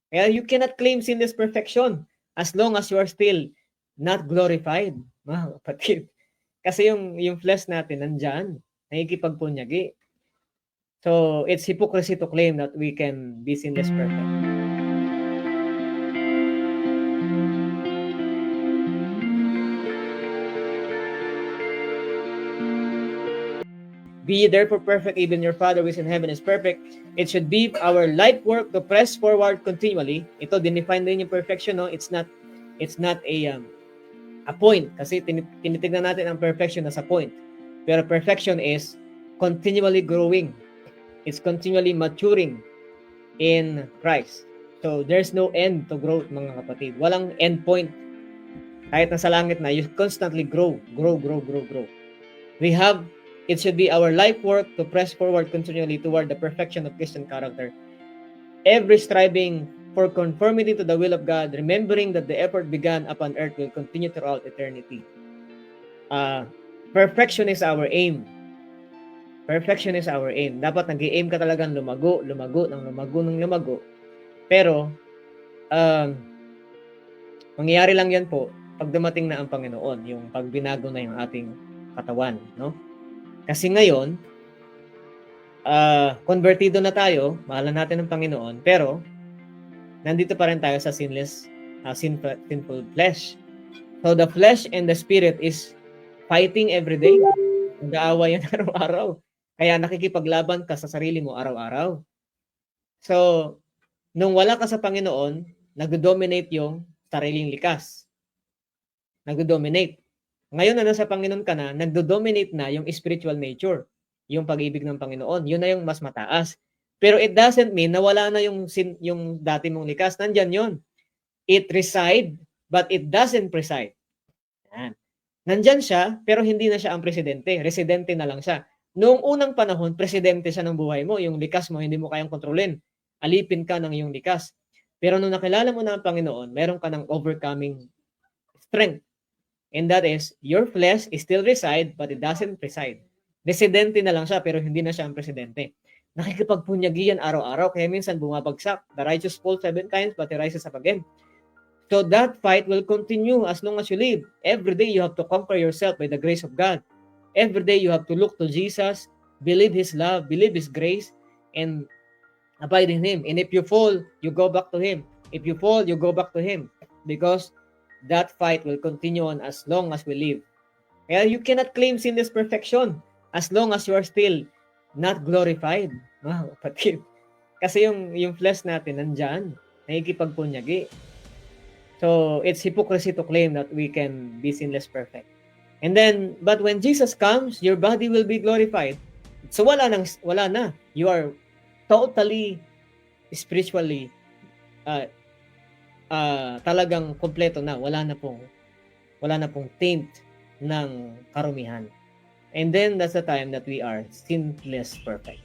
Kaya you cannot claim sinless perfection as long as you are still not glorified, mga kapatid. Kasi yung flesh natin nandyan, nakikipagpunyagi. So, it's hypocrisy to claim that we can be sinless perfect. Be ye therefore perfect, even your Father who is in heaven is perfect. It should be our life work to press forward continually. Ito, dinefine din yung perfection, no? It's not a point. Kasi tinitignan natin ang perfection as a point. Pero perfection is continually growing. It's continually maturing in Christ. So, there's no end to growth, mga kapatid. Walang end point. Kahit nasa langit na, you constantly grow. It should be our life work to press forward continually toward the perfection of Christian character. Every striving for conformity to the will of God, remembering that the effort began upon earth will continue throughout eternity. Perfection is our aim. Perfection is our aim. Dapat nag-i-aim ka talagang lumago. Pero, mangyayari lang yan po pag dumating na ang Panginoon, yung pag binago na yung ating katawan, no? Kasi ngayon, convertido na tayo, mahalan natin ng Panginoon, pero nandito pa rin tayo sa sinful flesh. So the flesh and the spirit is fighting every day. Nag-aaway yan araw-araw. Kaya nakikipaglaban ka sa sarili mo araw-araw. So, nung wala ka sa Panginoon, nagdo-dominate yung sariling likas. Nagdo-dominate. Ngayon na nasa Panginoon ka na, nagdo-dominate na yung spiritual nature, yung pag-ibig ng Panginoon. Yun na yung mas mataas. Pero it doesn't mean na wala na yung dati mong likas. Nandyan yun. It reside, but it doesn't preside. Yan. Nandyan siya, pero hindi na siya ang presidente. Residente na lang siya. Noong unang panahon, presidente siya ng buhay mo. Yung likas mo, hindi mo kayang kontrolin. Alipin ka ng iyong likas. Pero nung nakilala mo na ang Panginoon, meron ka ng overcoming strength. And that is, your flesh is still reside, but it doesn't preside. Residente na lang siya, pero hindi na siya ang presidente. Nakikipagpunyagi yan araw-araw, kaya minsan bumabagsak. The righteous falls 7 times, but he rises up again. So that fight will continue as long as you live. Every day you have to conquer yourself by the grace of God. Every day you have to look to Jesus, believe His love, believe His grace, and abide in Him. And if you fall, you go back to Him. If you fall, you go back to Him. Because that fight will continue on as long as we live. Kaya you cannot claim sinless perfection as long as you are still not glorified, mga kapatid. Kasi yung flesh natin nandyan, nakikipagpunyagi. So, it's hypocrisy to claim that we can be sinless perfect. And then, but when Jesus comes, your body will be glorified. So, wala na. You are totally, spiritually, talagang kompleto na. Wala na pong taint ng karumihan. And then, that's the time that we are sinless perfect.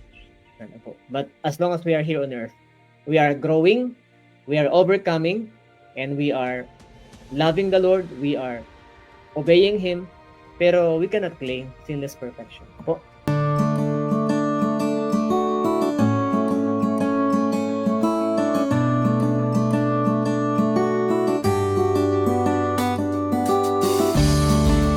But as long as we are here on earth, we are growing, we are overcoming, and we are loving the Lord, we are obeying Him, pero we cannot claim sinless perfection. Po.